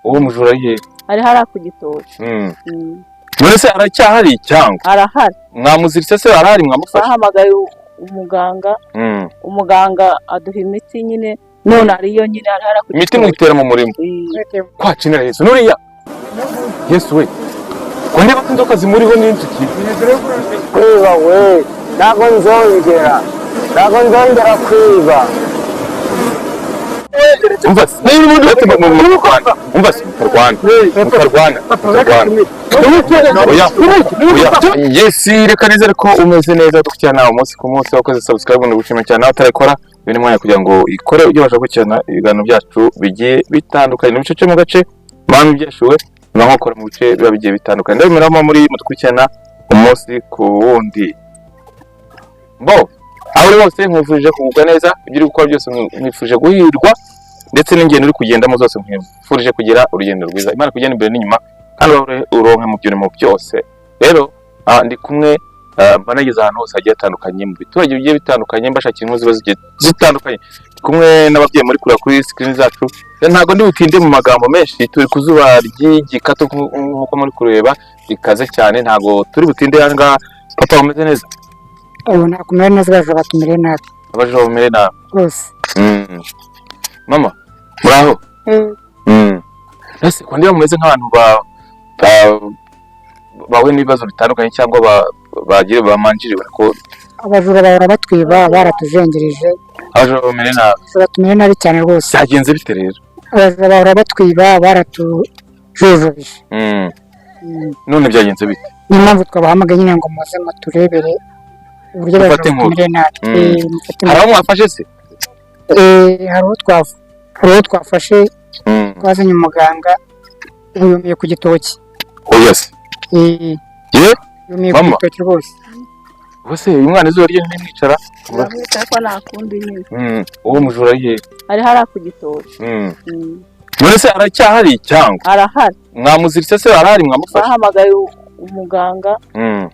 uwo mujura ye ari hara ku gitoki. None se aracyahari cyangwa Arahari. Mwamuziritse se arahari mwamufasha? Bahamagaye umuganga. Umuganga aduha imiti nyine none ariyo nyine ari hara ku imiti mwitera mu murimo. Kwacinira Yesu nuriya. Yesu we. Ko ndeba inzoka zimuriho n'inzuki. Kwiba we. Ntago nzongera kwiba. Umvase niba ubundi batima mu Rwanda umvase mukarwana oya Yesu reka nizere ko umeze neza dukurikirana umunsi ku munsi wakoze subscribe no gushima cyane atarikora ibintu mwanya kugira ngo ikore ujye basha gukurikirana ibiganiro byacu bigiye bitandukanye mu bice mu gace mpamvu byashuwe nkokora mu bice biba bigiye bitandukanye ndabimeramo muri mudukurikirana umunsi ku wundi bo aho bose nkufuje kugubwa neza ibyo gukora byose nkifuje guhirwa ndetse n'ingendo uri kugendamo zose nkifurije kugira urugendo rwiza Imana kugenda imbere n'inyuma kandi uronke mu byurimo byose rero ndi kumwe banageza ahantu hose hagiye hatandukanye mu biturage bigiye bitandukanye mbashakira inkuru ziba zigiye zitandukanye kumwe n'ababyeyi muri kuri screen zacu ntago ndi butinde mu magambo menshi turi kuzuba ry'igikato nkuko muri kureba ikaze cyane ntago turi butinde hanga papa umeze neza nakumere neza baje batumire nabi abaje bamere nabi rwose mama muraho nase kwandira mumeze nk'abantu bawe n'ibibazo bitandukanye cyangwa bagire bamanjiriwe ko abajura bahora batwiba baratujengereje abajura bamere nabi batumire nabi cyane rwose cyagenze bite rero abajura bahora batwiba baratujojobije none byagenze bite niyo mpamvu twabahamagaye nyine ngo muze muturebere uburyo batumire nabi hari aho mwafashe se hari uwo twafashe twazanye umuganga yumiye ku gitoki yes yumiye ku gitoki rwose bose uyu mwana izuba rye nimwicara ko nakundi nyine uwo mujura ye ari hara ku gitoki. None se aracyahari cyangwa Arahari. Mwamuziritse se arahari mwamufasha? Bahamagaye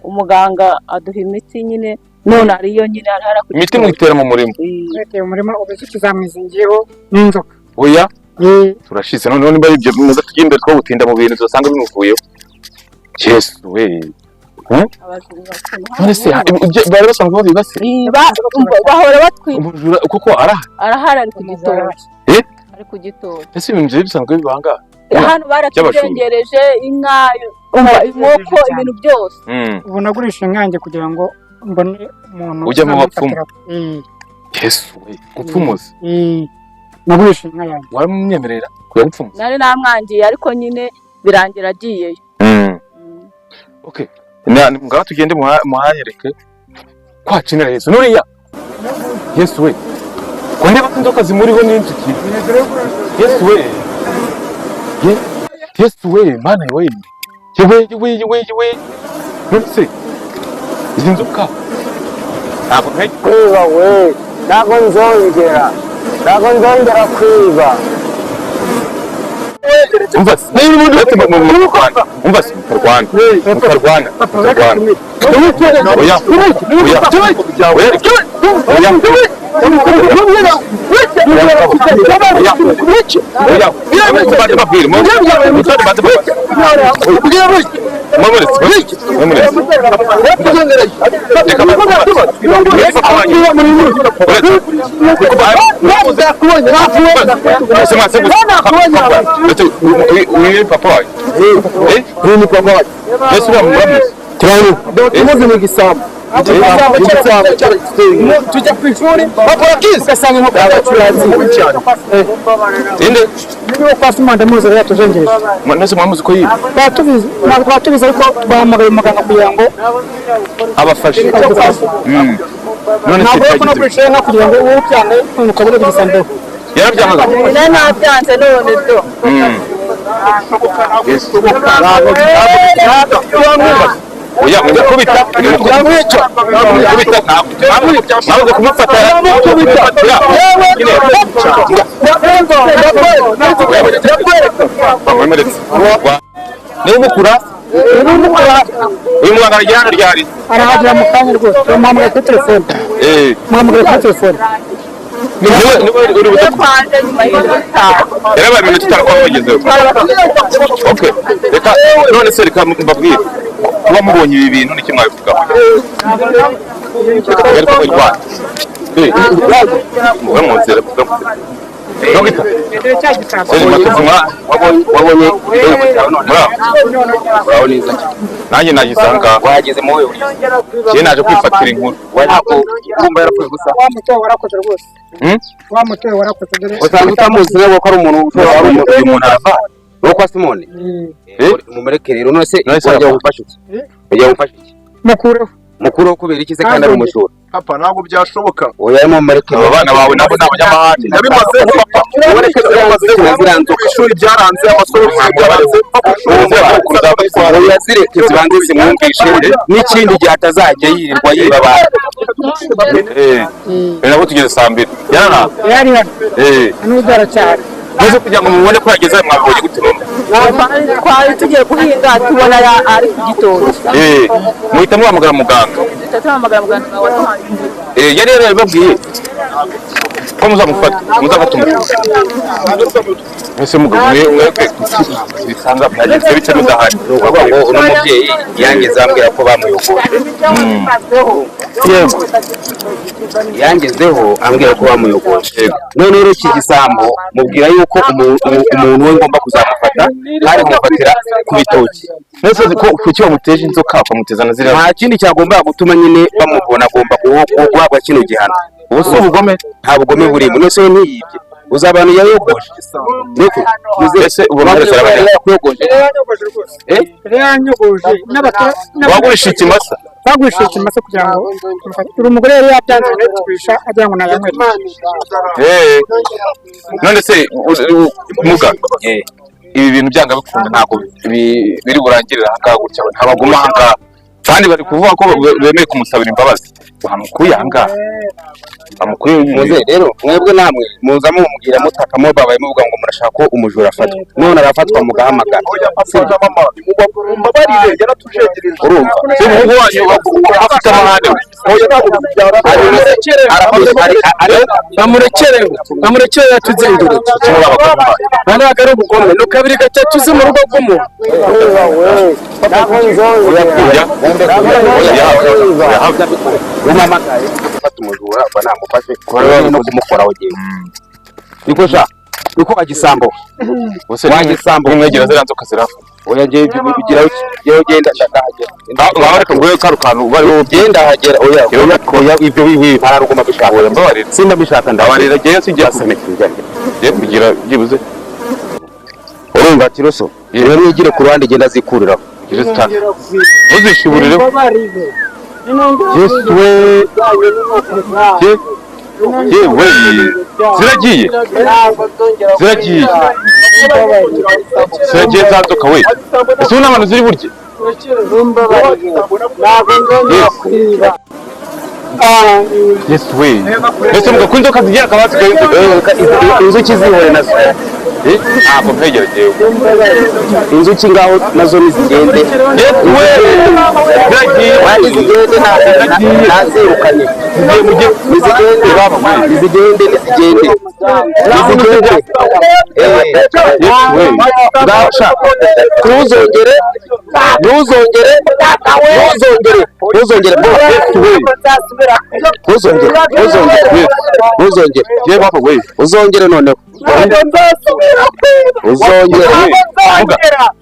umuganga aduha imiti nyine none ariyo nyine ari hara ku imiti mwitera mu murimo. Mwitera mu murimo ubuziki zamwizingiyeho n'inzoka. Oya turashize none niba ibyo muze tujye imbere two gutinda mu bintu zasanga bimuvuyeho. Yesu we. None se bari basanzwe babibase? Bahora batwiba. Umujura kuko arahari ari ku gitoki. Ari ku gitoki. Ese ibintu bye bisanzwe bibanga? Hano baratugengereje inka inkoko ibintu byose. Ubu nagurisha inkange kugira ngo mbone umuntu ujya mu bapfumu. Yesu we gupfumuza. Nagurisha inka yanjye. Waramwemerera kuya gupfumuza? Nari namwangiye ariko nyine birangira agiyeyo. Okay. Ngaho tugende muhanyereke kwacinira Yesu nuriya. Yesu we. Ko ndeba inzoka zimuriho n'inzuki. Yesu we. Yesu we mana we. Yewe. Nonse. Izi nzoka. Ntabwo Kwiba we. Ntago nzongera kwiba. umvase niba ubundi batima mu Rwanda umvase mukarwana Uyu papa wawe Uyu ni papa wawe Yesu uramuzi tumuzi mu gisambu tujya ku ishuri bakora kizi ugasanga inkoko y'abacuranzi cyane inde niyo kwasuma ndamuzi yatujengereje nese mwamuzi ko yiba batubizi ntabwo twatubizi ariko bahamagaye umuganga kugira ngo abafashe none se ntabwo nagurisha inka kugira ngo uwo cyane ukabure igisambu yarabyamaga nabyanze none byo oya mujya kubita ntabwo kumufata niba umukura uyu muganga arajyana ryari arahagera mu kanya rwose muhamagaye kuri telefone niwe uri buze kwanje nyuma y'imita yarabaye iminota itanu kwa wagezeho. Okay, reka none se reka mbabwire kuba mubonye ibi bintu ni kimwe mwabivugaho. Reka ko irwana muwe mu nzira Dogita seri matuzuma wabonye muraho neza nanjye nagisanga wageze mu wewe je naje kwifatira inkuru ntabwo urumva yarapfuye gusa wa muto warakoze rwose wa muto warakoze dore usanga utamuzi rero ko ari umuntu ushobora ari umuntu arava no kwa Simone mumureke rero none se wajya gufasha iki wajya gufasha iki mukuru kubera iki se kandi ari umushura papa ntabwo byashoboka oya mumureke abana bawe nabo n'abanyamahanga nabimaze papa ureke ziranze ishuri byaranze amasomo byaranze oya zireke zibanze zimwumvishe n'ikindi gihe atazajya yirirwa yiba abantu nabo tugeze saa 2 yari hano n'udara cyane maze kugira ngo mubone ko yageze mwabonye gute none twari tugiye guhinga tubona ari ku gitoki muhita muhamagara muganga tutahamagara muganga waduhaye yari yarababwiye ko muzafata umujura ese mugabo mwebwe bisanga byageze bite mudahari uno mubyeyi yangeze ambwira ko bamuyoboye yangezeho ambwira ko bamuyoboye none rero iki gisambo mubwira yuko umuntu we ngomba kuzamufata kandi mufatira ku bitoki nese ko kuki bamuteje inzoka bakamuteza na ziriya nta kindi cyagomba gutuma nyine bamubona agomba guhabwa kino gihano ubu si ubugome nta bugome burimo nese ntiyibye uzabana yayogoje niko ese ubu mwese yayogoje yanyogoje wagurisha ikimasa bagurisha ikimasa kugira ngo uri umugore yari yabyanze n'tugurisha agira ngo nayanywe none se muga ibi bintu byanga bikunda ntabwo biri burangirira ahangaha gutya ntabaguma ahangaha kandi bari kuvuga ko bemeye kumusabira imbabazi bamukuye ahangaha bamukuye muze rero mwebwe namwe muza mumubwira mutaka babaye muvuga ngo murashaka ko umujura afatwa none arafatwa mugahamagara mbabarire yaratujegereje urumva se umuhungu wanyu afite amahane bamurekere yatuzindure none agari ubugome no kabiri gatatu uzi mu rugo rw'umuntu umamagaye gufata umujura aba namufashe no kumukoraho gihe niko sha niko agisambo wagisambo umwegera zira nzoka zirafa oya je bigira genda ndahagera ngabareka ngo karukantu bari ugenda hagera oya ibyo bibi pararugoma bishaka oya mbabarira sinda bishaka ndabarira giye sijya je kugira byibuze urumva kiroso rero nigire ku ruhande genda zikuriraho uzishiburire Yesu we yewe ziragiye za nzoka we ese ubu n'abantu ziri burye Yesu we ese muga kunzoka zigira akabazi inzuki zihore nazo ntabwo mpegereye inzuki ngaho nazo nizigende Yesu we zigende nazirukanye nizigende ntuzongere uzongere noneho uzongere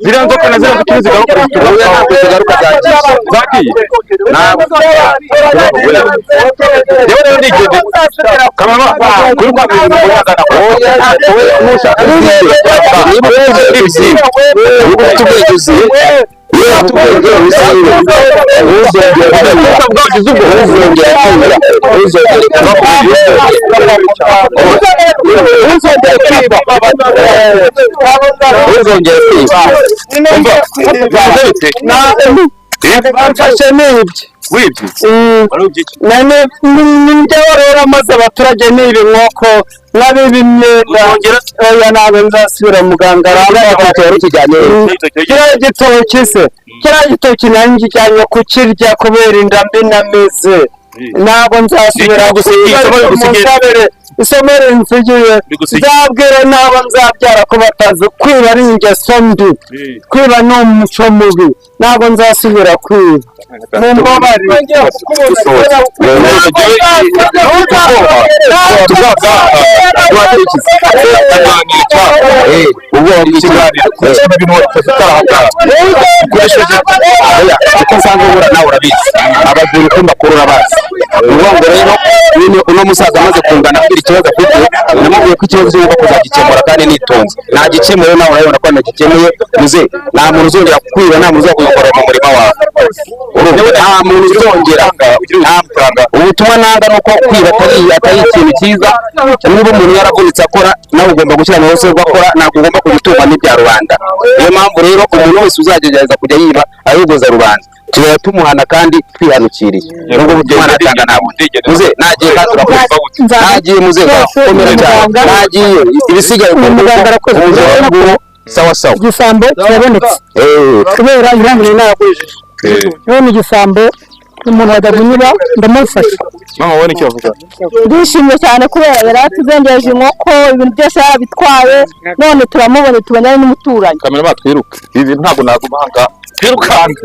ziriya nzoka na ziriya nzoka zigaruka zagiye ntabwo yewe rero ndigende kamama kuri kwa bintu muyagana nushaka rero amaze abaturage niba inkoko n'abiba imyenda oya ntabwo nzasubira muganga kiriya gitoki nanjye njyanye kukirya kubera inda mbi namize ntabwo nzasubira isomo rinsigiye nzabwira n'abo nzabyara ko batazi kwiba ari ingeso mbi kwiba ni umuco mubi ntabwo nzasubira kwiba mumbabarire abazungu ko bakurura bazi ubu ngo rero nyine uno musaza amaze kungana kugira ikibazo afite namubwiye ko ikibazo cyo kuzagikemura kandi nitonze nagikemuye nawe urabona ko nagikemuye muze nta muntu uzongera kwiba nta muntu uzakugora mu murima wawe nta muntu uzongera ubutumwa nanga nuko kwiba atari ikintu cyiza niba umuntu yaravunitse akora nawe ugomba gushyira mu bose ugakora ntabwo ugomba kugitunga n'ibya rubanda niyo mpamvu rero umuntu wese uzagerageza kujya yiba ayogoza rubanda tuba tumuhana kandi twihanukiriye nubwo ubutumwa natanga ntabwo muze nagiye kandi urakumva nagiye muze komera cyane nagiye ibisigaye umuganga arakoze sawa sawa igisambo kirabonetse kubera irangire nagujije none igisambo umuntu wadagunyira ndamufasha mama wone icyo avuga ndishimye cyane kubera yari atuzengereje inkoko ibintu byose yarabitwaye none turamubonye tubonye n'umuturanyi kamera batwiruka ibi ntabwo naguma hanga twirukanga